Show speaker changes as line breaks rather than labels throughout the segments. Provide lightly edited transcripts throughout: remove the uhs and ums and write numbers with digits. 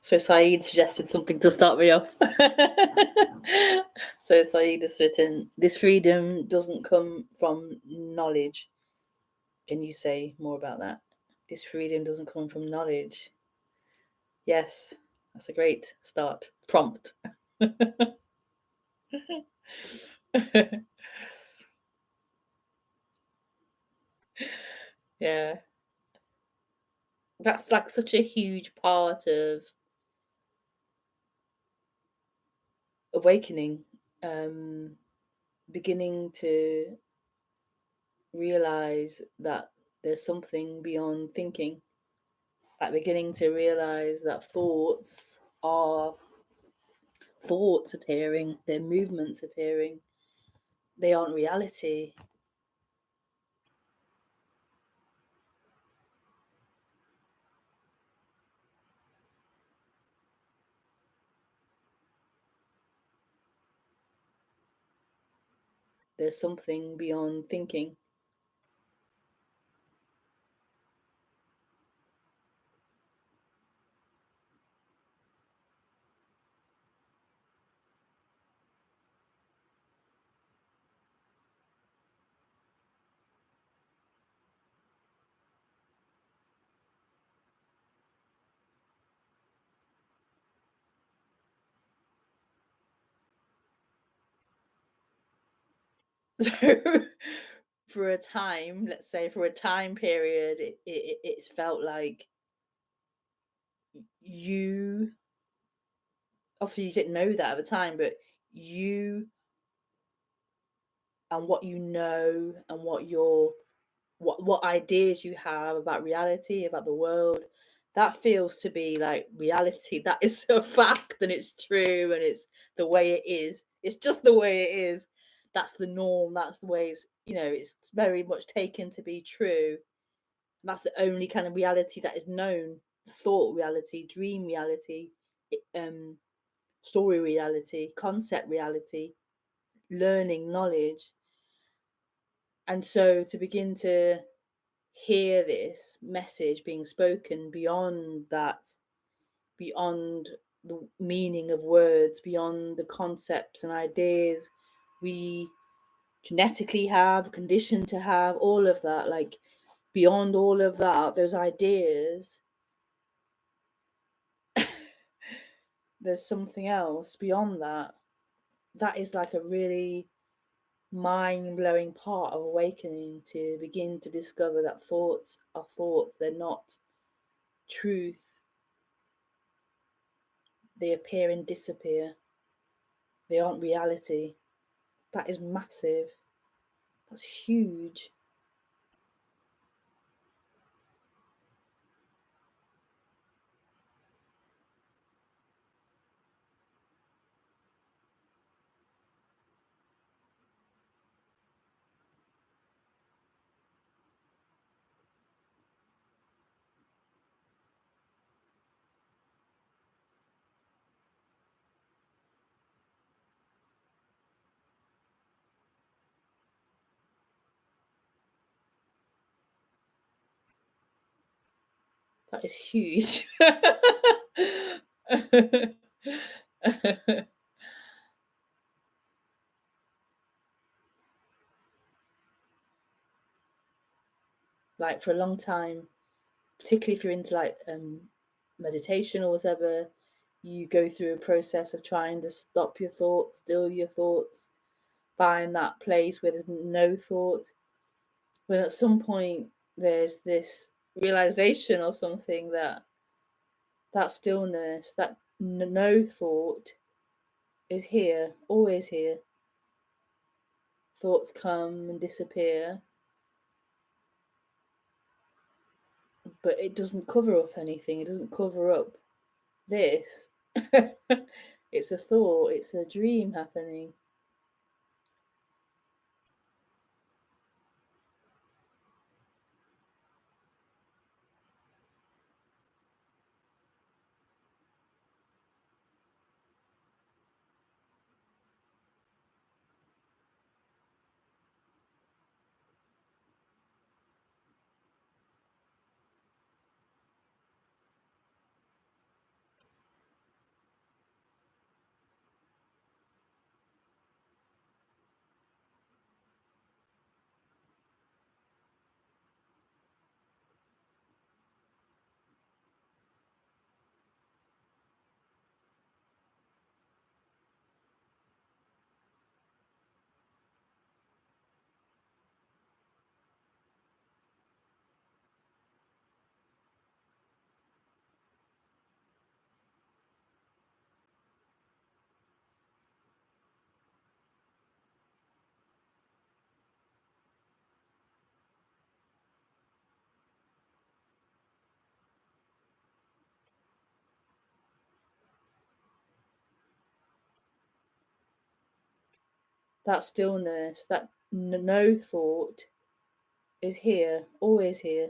So Saeed suggested something to start me off. So Saeed has written, this freedom doesn't come from knowledge. Can you say more about that? This freedom doesn't come from knowledge. Yes, that's a great start. Prompt. Yeah. That's like such a huge part of awakening, beginning to realize that there's something beyond thinking, like beginning to realize that thoughts are thoughts appearing, they're movements appearing, they aren't reality. There's something beyond thinking. So for a time, let's say for a time period, it's felt like you, obviously you didn't know that at the time, but you and what you know and what ideas you have about reality, about the world, that feels to be like reality. That is a fact and it's true and it's the way it is. It's just the way it is. That's the norm. That's the way it's, it's very much taken to be true. And that's the only kind of reality that is known. Thought reality, dream reality, story reality, concept reality, learning, knowledge. And so to begin to hear this message being spoken beyond that, beyond the meaning of words, beyond the concepts and ideas we genetically have, conditioned to have, all of that, like beyond all of that, those ideas, there's something else beyond that. That is like a really mind-blowing part of awakening, to begin to discover that thoughts are thoughts, they're not truth. They appear and disappear. They aren't reality. That is massive. That's huge. That is huge. Like for a long time, particularly if you're into like meditation or whatever, you go through a process of trying to stop your thoughts, still your thoughts, find that place where there's no thought. When at some point there's this realization or something that stillness, that no thought is here, always here. Thoughts come and disappear, but it doesn't cover up anything. It doesn't cover up this. It's a thought, it's a dream happening. that stillness, that no thought is here, always here.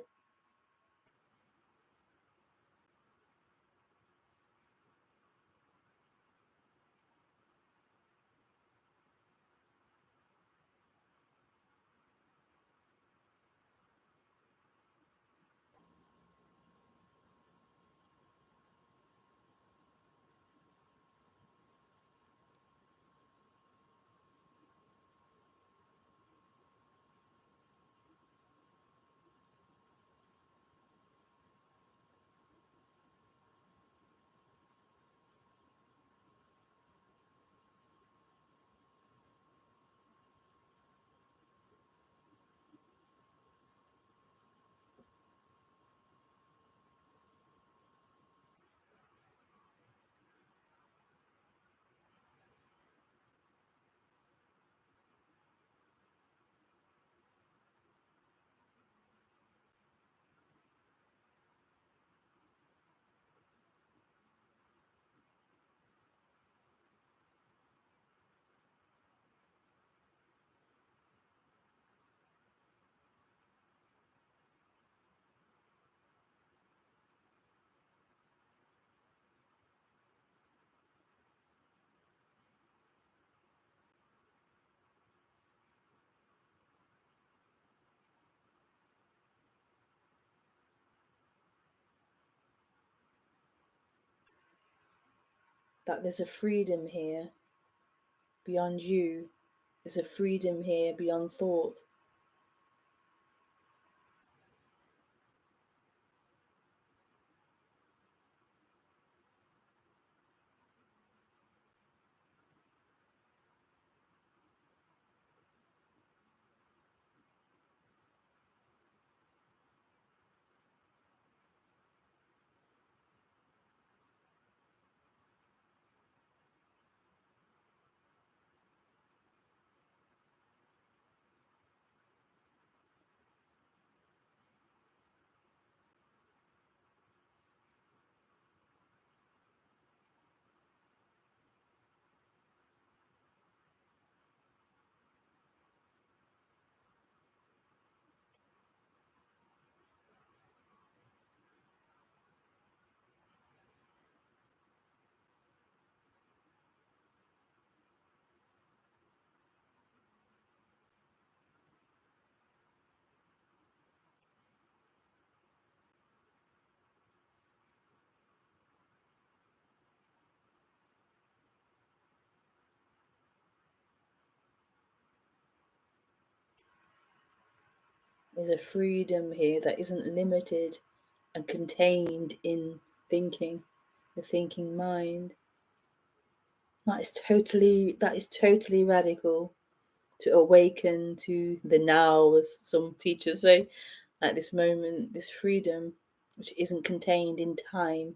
That there's a freedom here beyond you. There's a freedom here beyond thought. There's a freedom here that isn't limited and contained in thinking, the thinking mind. That is totally radical, to awaken to the now, as some teachers say, at this moment, this freedom which isn't contained in time.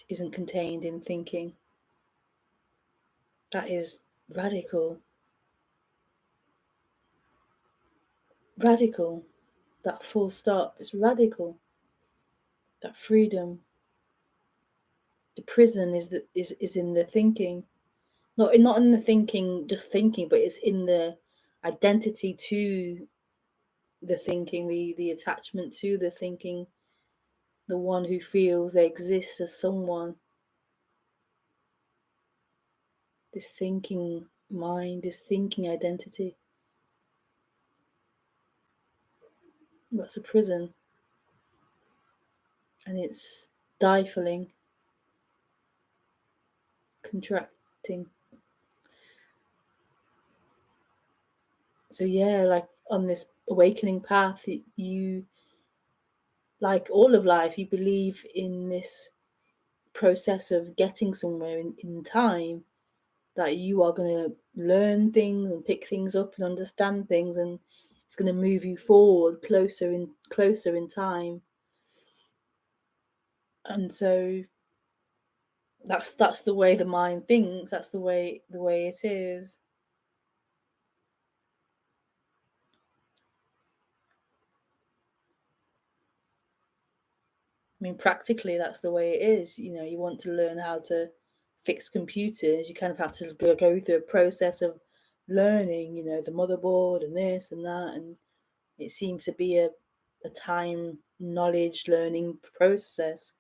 isn't contained in thinking. That is radical. Radical. That full stop is radical. That freedom. The prison is in the thinking. Not in the thinking, just thinking, but it's in the identity to the thinking, the attachment to the thinking, the one who feels they exist as someone. This thinking mind, this thinking identity. That's a prison. And it's stifling, contracting. So yeah, like on this awakening path, you, like all of life, you believe in this process of getting somewhere in time, that you are going to learn things and pick things up and understand things, and it's going to move you forward closer in time. And so that's the way the mind thinks. That's the way it is. I mean, practically, that's the way it is. You know, you want to learn how to fix computers, you kind of have to go through a process of learning, you know, the motherboard and this and that. And it seems to be a time, knowledge, learning process.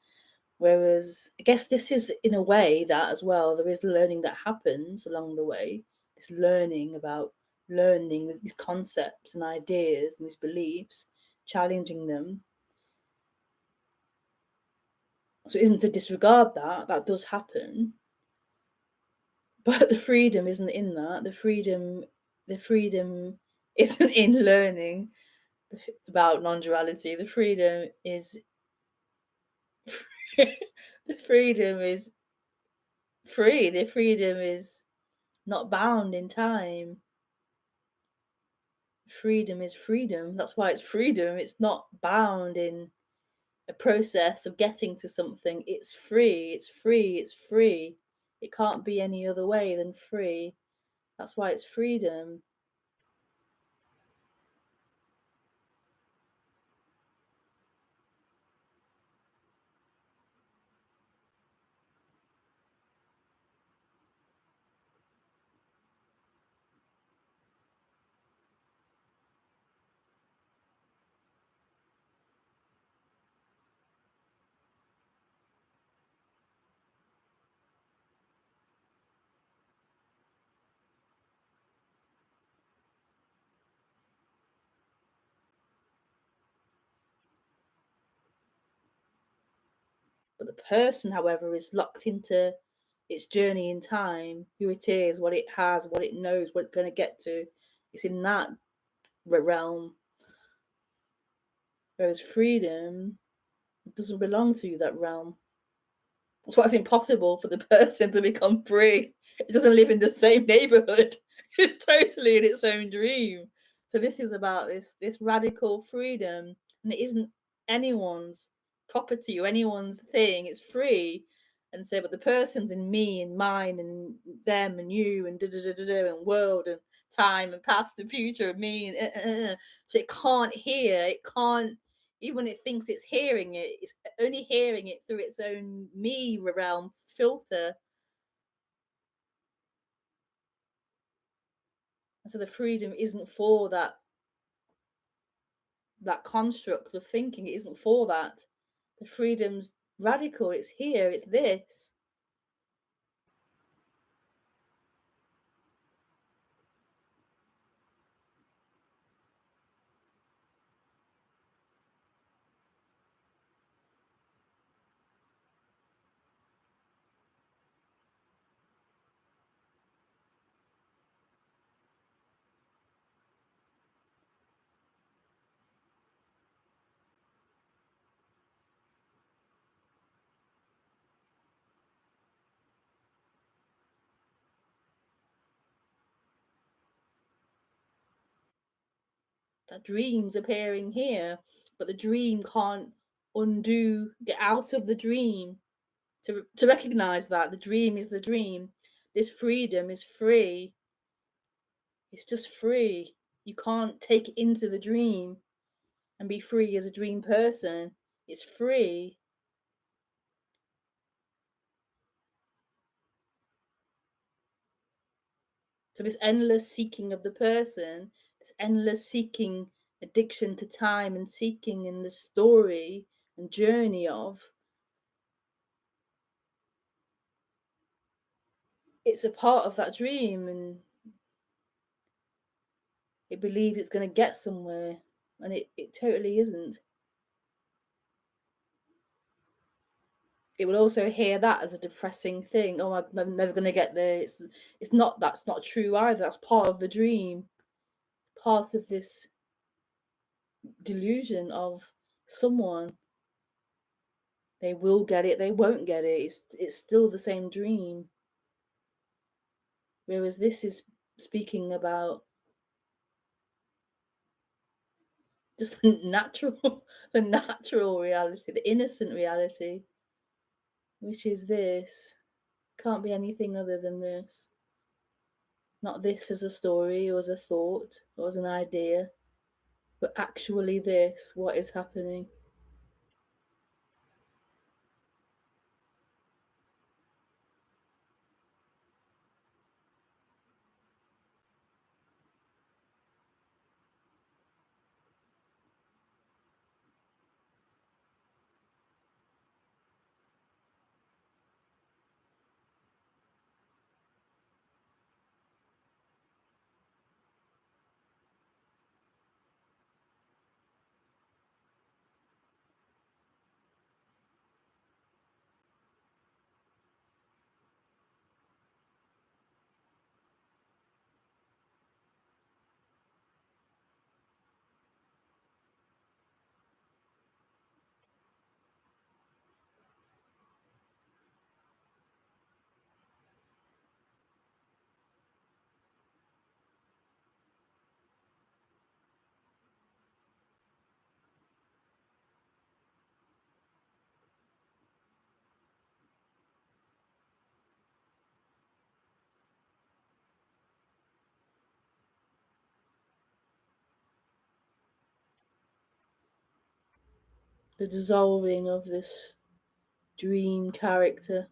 Whereas I guess this is in a way that as well, there is learning that happens along the way. This learning about learning these concepts and ideas and these beliefs, challenging them. So it isn't to disregard that does happen. But the freedom isn't in that. The freedom isn't in learning about non-duality. The freedom is the freedom is free. The freedom is not bound in time. Freedom is freedom. That's why it's freedom. It's not bound in a process of getting to something. It's free. It's free. It's free. It can't be any other way than free. That's why it's freedom. But the person, however, is locked into its journey in time, who it is, what it has, what it knows, what it's going to get to. It's in that realm. Whereas freedom doesn't belong to that realm. That's why it's impossible for the person to become free. It doesn't live in the same neighborhood. It's totally in its own dream. So this is about this radical freedom, and it isn't anyone's property or anyone's thing. It's free. And so, but the person's in me and mine and them and you and da da da da da and world and time and past and future and me and so it can't hear. It can't, even when it thinks it's hearing it, it's only hearing it through its own me realm filter. And so the freedom isn't for that construct of thinking. It isn't for that. The freedom's radical. It's here. It's this. That dream's appearing here, but the dream can't get out of the dream. To recognize that the dream is the dream. This freedom is free. It's just free. You can't take it into the dream and be free as a dream person. It's free. So this endless seeking of the person, this endless seeking, addiction to time and seeking in the story and journey of, it's a part of that dream, and it believes it's going to get somewhere, and it totally isn't. It will also hear that as a depressing thing. Oh, I'm never going to get there. It's not. That's not true either. That's part of the dream, part of this delusion of someone. They will get it. They won't get it. It's still the same dream. Whereas this is speaking about just the natural reality, the innocent reality, which is this. Can't be anything other than this. Not this as a story or as a thought or as an idea, but actually this, what is happening. The dissolving of this dream character.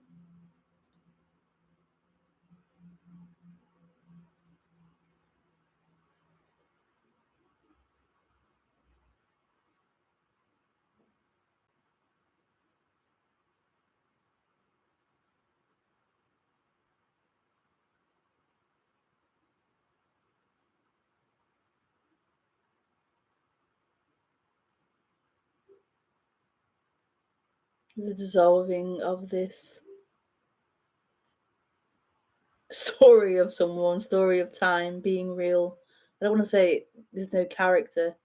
The dissolving of this story of someone, story of time being real. I don't want to say there's no character.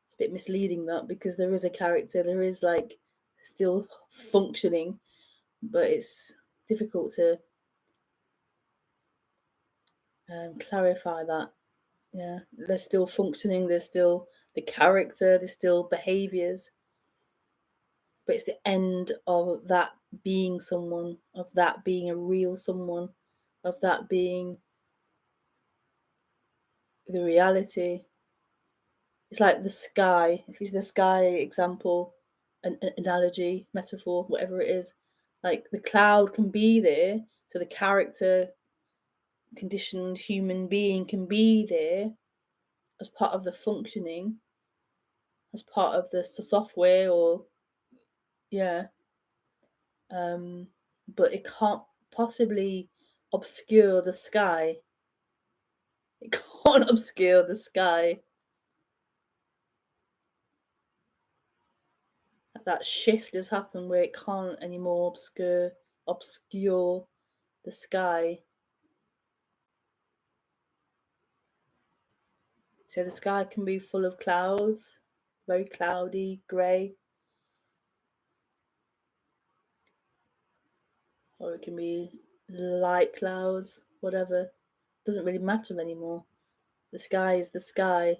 It's a bit misleading that, because there is a character, there is like still functioning, but it's difficult to clarify that. Yeah, they're still functioning, there's still the character, there's still behaviors, but it's the end of that being someone, of that being a real someone, of that being the reality. It's like the sky. If you use the sky example, an analogy, metaphor, whatever it is, like the cloud can be there, so the character, conditioned human being can be there as part of the functioning, as part of the software, or yeah, but it can't possibly obscure the sky. It can't obscure the sky. That shift has happened where it can't anymore obscure the sky. So the sky can be full of clouds, very cloudy, grey, or it can be light clouds, whatever. Doesn't really matter anymore. The sky is the sky.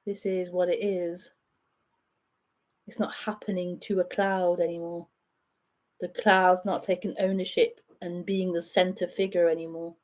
This is what it is. It's not happening to a cloud anymore. The cloud's not taking ownership and being the center figure anymore.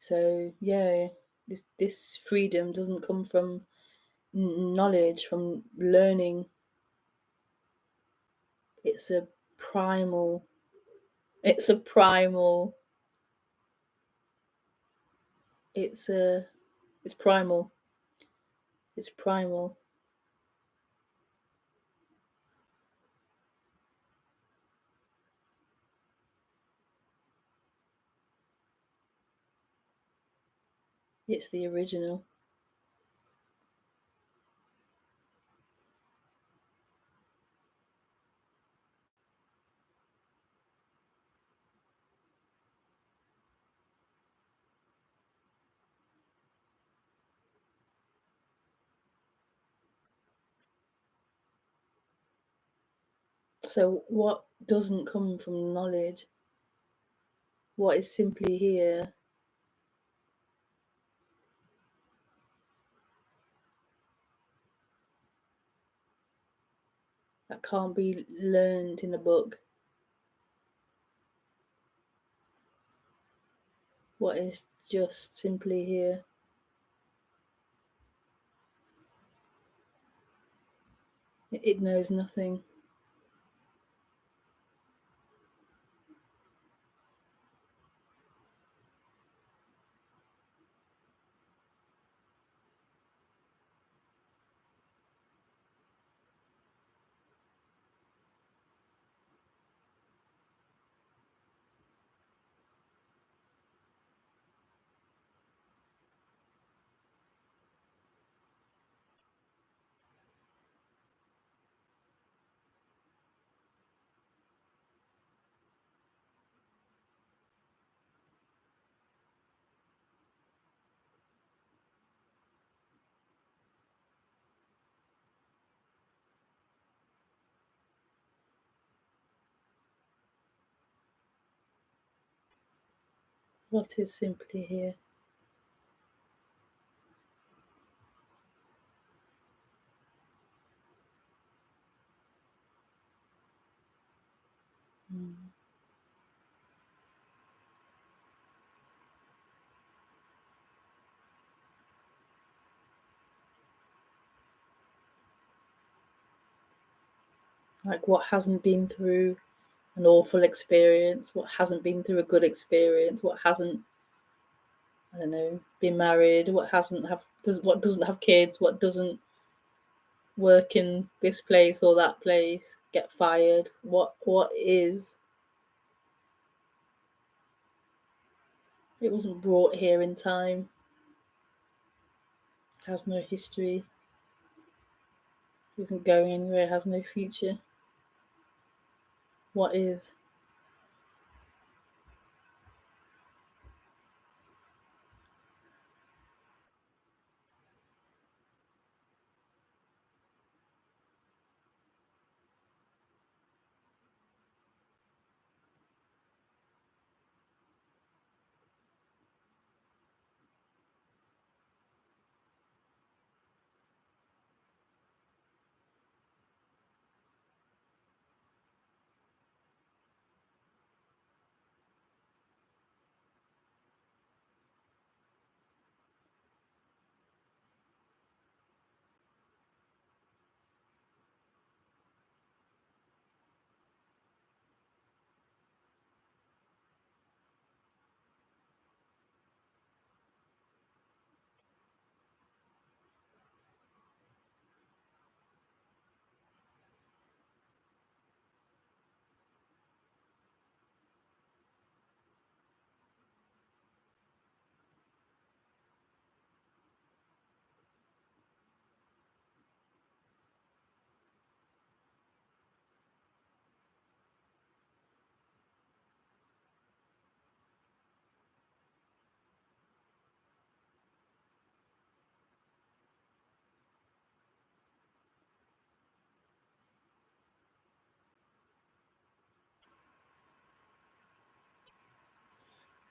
So yeah, this freedom doesn't come from knowledge, from learning. It's a primal. It's a primal. It's a. It's primal. It's primal. It's the original. So what doesn't come from knowledge? What is simply here? That can't be learned in a book. What is just simply here? It knows nothing. What is simply here? Mm. Like what hasn't been through an awful experience, what hasn't been through a good experience, what hasn't, I don't know, been married, what doesn't have kids, what doesn't work in this place or that place, get fired, what is. It wasn't brought here in time, has no history, isn't going anywhere, has no future. What is?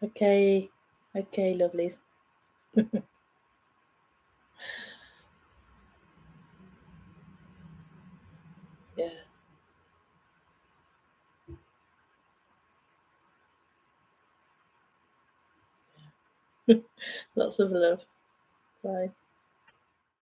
Okay. Okay, lovelies. Yeah. Lots of love. Bye.